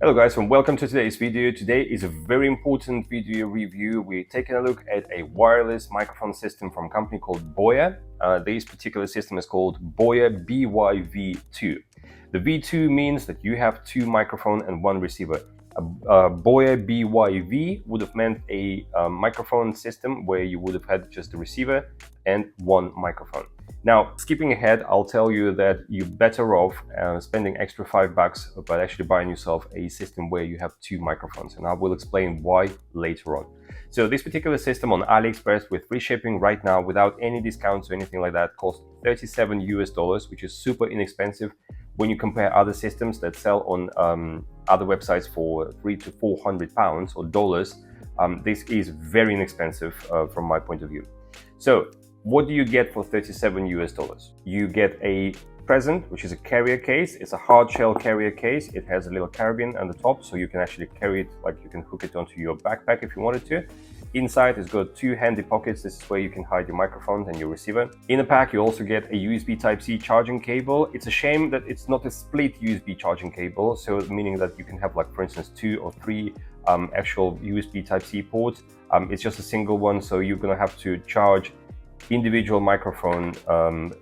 Hello guys and welcome to today's video. Today is a very important video review. We're taking a look at a wireless microphone system from a company called Boya. This particular system is called Boya BY-V2. The V2 means that you have two microphones and one receiver. Boya BY-V would have meant a microphone system where you would have had just the receiver and one microphone. Now, skipping ahead, I'll tell you that you're better off spending extra $5, but actually buying yourself a system where you have two microphones, and I will explain why later on. So this particular system on AliExpress with free shipping right now, without any discounts or anything like that, costs $37 US, which is super inexpensive when you compare other systems that sell on other websites for £300 to £400 or dollars. This is very inexpensive from my point of view. So what do you get for $37 US? You get a present, which is a carrier case. It's a hard shell carrier case. It has a little carabiner on the top, so you can actually carry it, like you can hook it onto your backpack if you wanted to. Inside, it's got two handy pockets. This is where you can hide your microphone and your receiver. In the pack, you also get a USB Type-C charging cable. It's a shame that it's not a split USB charging cable, so meaning that you can have, like, for instance, 2 or 3 actual USB Type-C ports. It's just a single one, so you're gonna have to charge individual microphone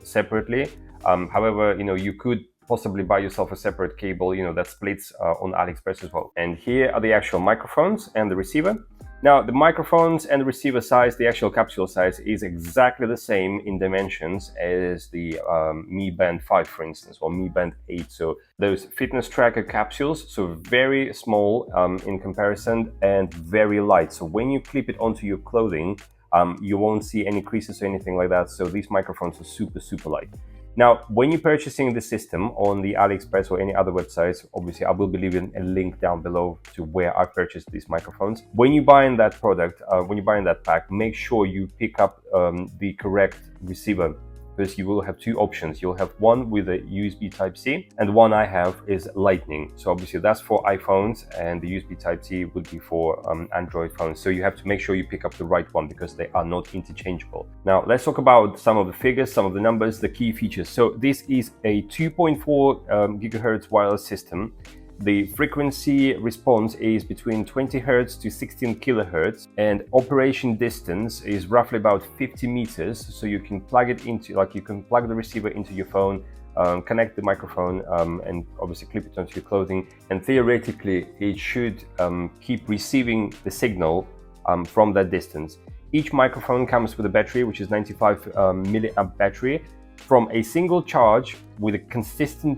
separately. However, you could possibly buy yourself a separate cable, that splits on AliExpress as well. And here are the actual microphones and the receiver. Now, the microphones and the receiver size, the actual capsule size, is exactly the same in dimensions as the Mi Band 5, for instance, or Mi Band 8. So those fitness tracker capsules, so very small in comparison and very light. So when you clip it onto your clothing, you won't see any creases or anything like that. So these microphones are super light. Now, when you're purchasing the system on the AliExpress or any other websites, obviously I will be leaving a link down below to where I purchased these microphones. When you buy in that product, when you buy in that pack, make sure you pick up the correct receiver, because you will have two options. You'll have one with a USB Type-C, and the one I have is Lightning. So obviously that's for iPhones, and the USB Type-C would be for Android phones. So you have to make sure you pick up the right one, because they are not interchangeable. Now let's talk about some of the figures, some of the numbers, the key features. So this is a 2.4 gigahertz wireless system. The frequency response is between 20 Hz to 16 kHz, and operation distance is roughly about 50 meters. So you can plug it into, you can plug the receiver into your phone, connect the microphone, and obviously clip it onto your clothing. And theoretically, it should keep receiving the signal from that distance. Each microphone comes with a battery, which is 95 milliamp battery. From a single charge with a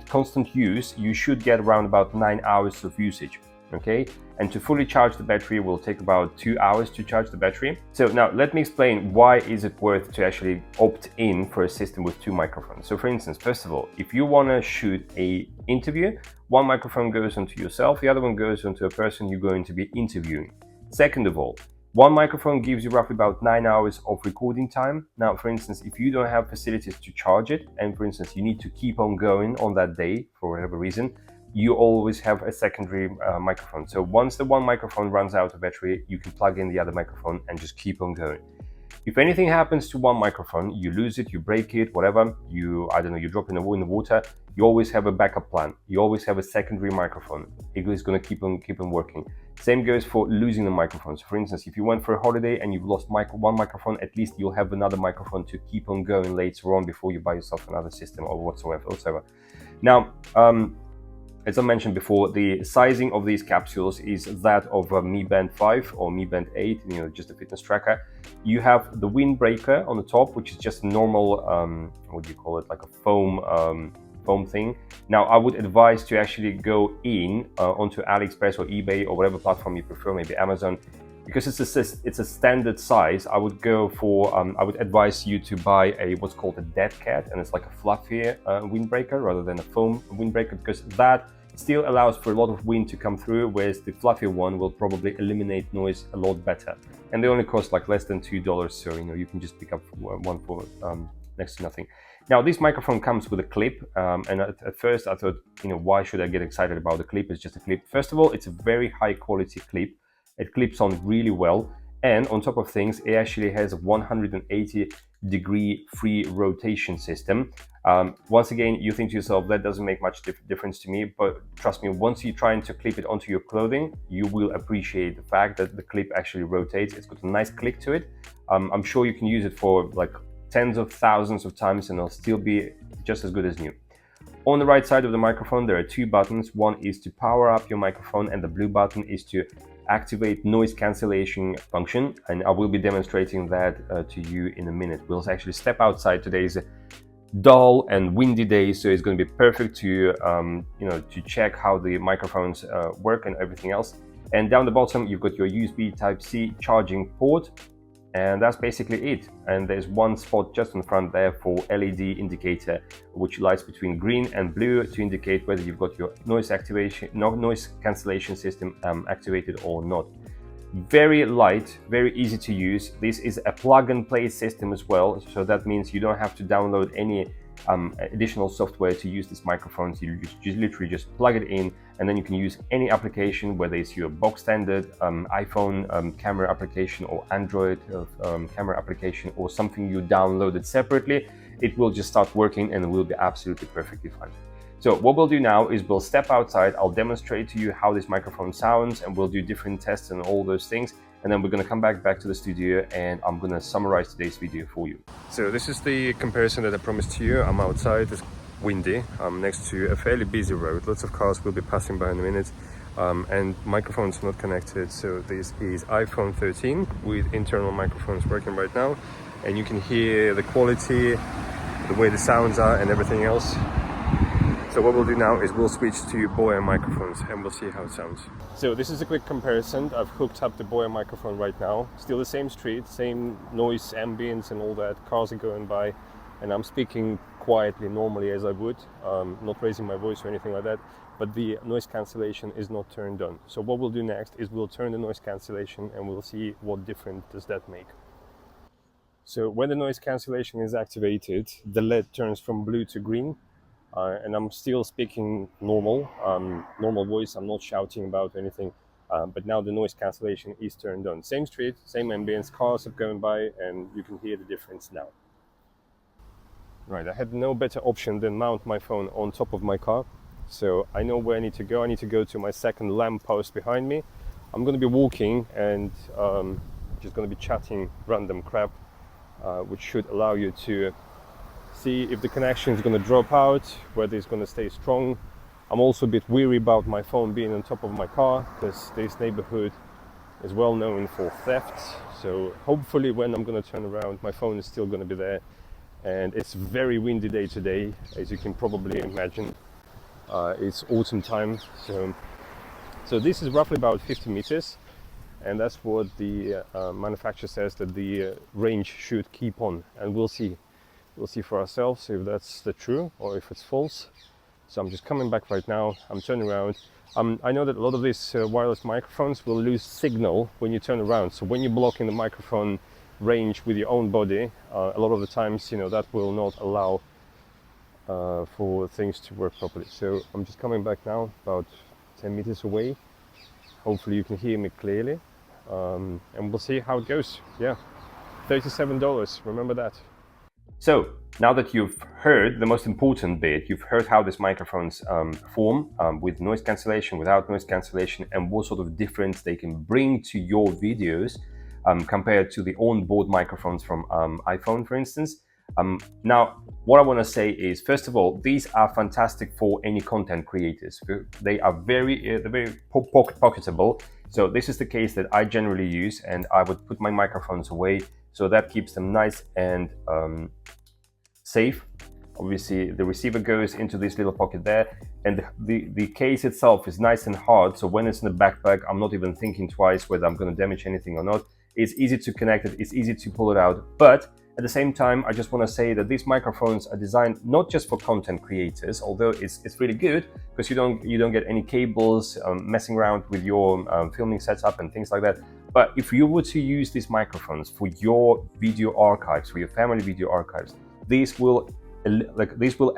constant use, you should get around about 9 hours of usage, okay? And to fully charge the battery will take about 2 hours to charge the battery. So now let me explain why is it worth to actually opt in for a system with two microphones. So for instance, first of all, if you want to shoot an interview, one microphone goes onto yourself, the other one goes onto a person you're going to be interviewing. Second of all, one microphone gives you roughly about 9 hours of recording time. Now, for instance, if you don't have facilities to charge it, and for instance, you need to keep on going on that day for whatever reason, you always have a secondary microphone. So once the one microphone runs out of battery, you can plug in the other microphone and just keep on going. If anything happens to one microphone, you lose it, you break it, whatever, you drop in the water, you always have a backup plan. You always have a secondary microphone. It is going to keep on working. Same goes for losing the microphones. For instance, if you went for a holiday and you've lost one microphone, at least you'll have another microphone to keep on going later on before you buy yourself another system or whatsoever. Now, as I mentioned before, the sizing of these capsules is that of a Mi Band 5 or Mi Band 8, just a fitness tracker. You have the windbreaker on the top, which is just a normal, what do you call it, like a foam thing. Now, I would advise to actually go in onto AliExpress or eBay or whatever platform you prefer, maybe Amazon, because it's a standard size. I would go for, I would advise you to buy what's called a dead cat, and it's like a fluffier windbreaker rather than a foam windbreaker, because that still allows for a lot of wind to come through, whereas the fluffier one will probably eliminate noise a lot better. And they only cost like less than $2, so you can just pick up one for next to nothing. Now, this microphone comes with a clip, and at first I thought, why should I get excited about the clip? It's just a clip. First of all, it's a very high quality clip. It clips on really well, and on top of things, it actually has a 180 degree free rotation system. Once again, you think to yourself, that doesn't make much difference to me, but trust me, once you're trying to clip it onto your clothing, you will appreciate the fact that the clip actually rotates. It's got a nice click to it. I'm sure you can use it for like tens of thousands of times and it'll still be just as good as new. On the right side of the microphone, there are two buttons. One is to power up your microphone and the blue button is to activate noise cancellation function. And I will be demonstrating that to you in a minute. We'll actually step outside. Today's a dull and windy day, so it's going to be perfect to to check how the microphones work and everything else. And down the bottom, you've got your USB Type-C charging port. And that's basically it. And there's one spot just in front there for LED indicator, which lights between green and blue to indicate whether you've got your noise cancellation system activated or not. Very light, very easy to use. This is a plug and play system as well, so that means you don't have to download any additional software to use this microphone. So you literally just plug it in and then you can use any application, whether it's your box standard iPhone camera application or Android camera application or something you downloaded separately. It will just start working and it will be absolutely perfectly fine. So what we'll do now is we'll step outside. I'll demonstrate to you how this microphone sounds and we'll do different tests and all those things. And then we're going to come back to the studio and I'm going to summarize today's video for you. So this is the comparison that I promised to you. I'm outside, it's windy. I'm next to a fairly busy road. Lots of cars will be passing by in a minute. And microphones not connected. So this is iPhone 13 with internal microphones working right now. And you can hear the quality, the way the sounds are and everything else. So what we'll do now is we'll switch to Boya microphones and we'll see how it sounds. So this is a quick comparison. I've hooked up the Boya microphone right now. Still the same street, same noise, ambience and all that. Cars are going by and I'm speaking quietly, normally as I would, not raising my voice or anything like that, but the noise cancellation is not turned on. So what we'll do next is we'll turn the noise cancellation and we'll see what difference does that make. So when the noise cancellation is activated, the LED turns from blue to green. And I'm still speaking normal voice. I'm not shouting about anything, but now the noise cancellation is turned on. Same street, same ambience, cars are going by, and you can hear the difference now. Right, I had no better option than mount my phone on top of my car. So I know where I need to go. I need to go to my second lamp post behind me. I'm going to be walking and just going to be chatting random crap, which should allow you to see if the connection is going to drop out, whether it's going to stay strong. I'm also a bit weary about my phone being on top of my car because this neighborhood is well known for thefts. So hopefully when I'm going to turn around, my phone is still going to be there. And it's a very windy day today, as you can probably imagine. It's autumn time, so this is roughly about 50 meters, and that's what the manufacturer says that the range should keep on, and we'll see for ourselves if that's the true or if it's false. So I'm just coming back right now. I'm turning around. I know that a lot of these wireless microphones will lose signal when you turn around. So when you're blocking the microphone range with your own body, a lot of the times, that will not allow for things to work properly. So I'm just coming back now, about 10 meters away. Hopefully you can hear me clearly, and we'll see how it goes. Yeah, $37, remember that. So now that you've heard the most important bit, you've heard how these microphones perform with noise cancellation, without noise cancellation, and what sort of difference they can bring to your videos compared to the onboard microphones from iPhone, for instance. Now, what I want to say is, first of all, these are fantastic for any content creators. They are very pocketable. So this is the case that I generally use, and I would put my microphones away. So that keeps them nice and safe. Obviously, the receiver goes into this little pocket there, and the case itself is nice and hard. So when it's in the backpack, I'm not even thinking twice whether I'm going to damage anything or not. It's easy to connect it. It's easy to pull it out. But at the same time, I just want to say that these microphones are designed not just for content creators, although it's really good because you don't get any cables messing around with your filming setup and things like that. But if you were to use these microphones for your video archives, for your family video archives, these will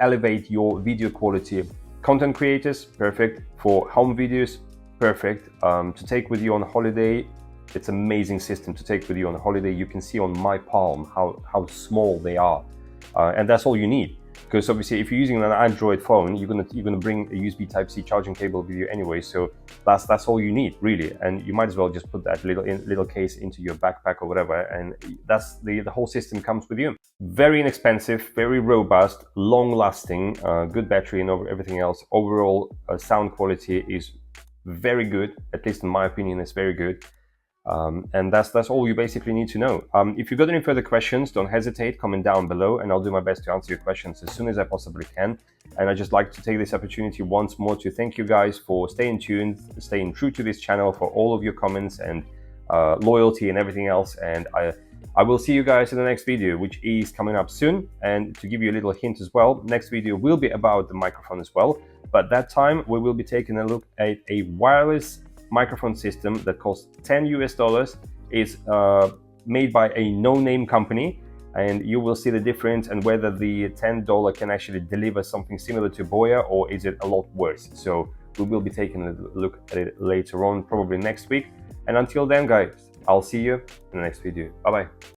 elevate your video quality. Content creators, perfect. For home videos, perfect. To take with you on holiday, It's an amazing system to take with you on holiday. You can see on my palm how small they are, and that's all you need. Because obviously, if you're using an Android phone, you're gonna bring a USB Type-C charging cable with you anyway. So that's all you need, really. And you might as well just put that little case into your backpack or whatever, and that's the whole system comes with you. Very inexpensive, very robust, long-lasting, good battery, and everything else. Overall, sound quality is very good. At least in my opinion, it's very good. And that's all you basically need to know. If you've got any further questions, don't hesitate, comment down below, and I'll do my best to answer your questions as soon as I possibly can. And I'd just like to take this opportunity once more to thank you guys for staying tuned, staying true to this channel, for all of your comments and loyalty and everything else. And I will see you guys in the next video, which is coming up soon. And to give you a little hint as well, next video will be about the microphone as well. But that time we will be taking a look at a wireless microphone system that costs $10 US. It's made by a no-name company, and you will see the difference and whether the $10 can actually deliver something similar to Boya, or is it a lot worse. So we will be taking a look at it later on, probably next week. And until then, guys, I'll see you in the next video. Bye bye.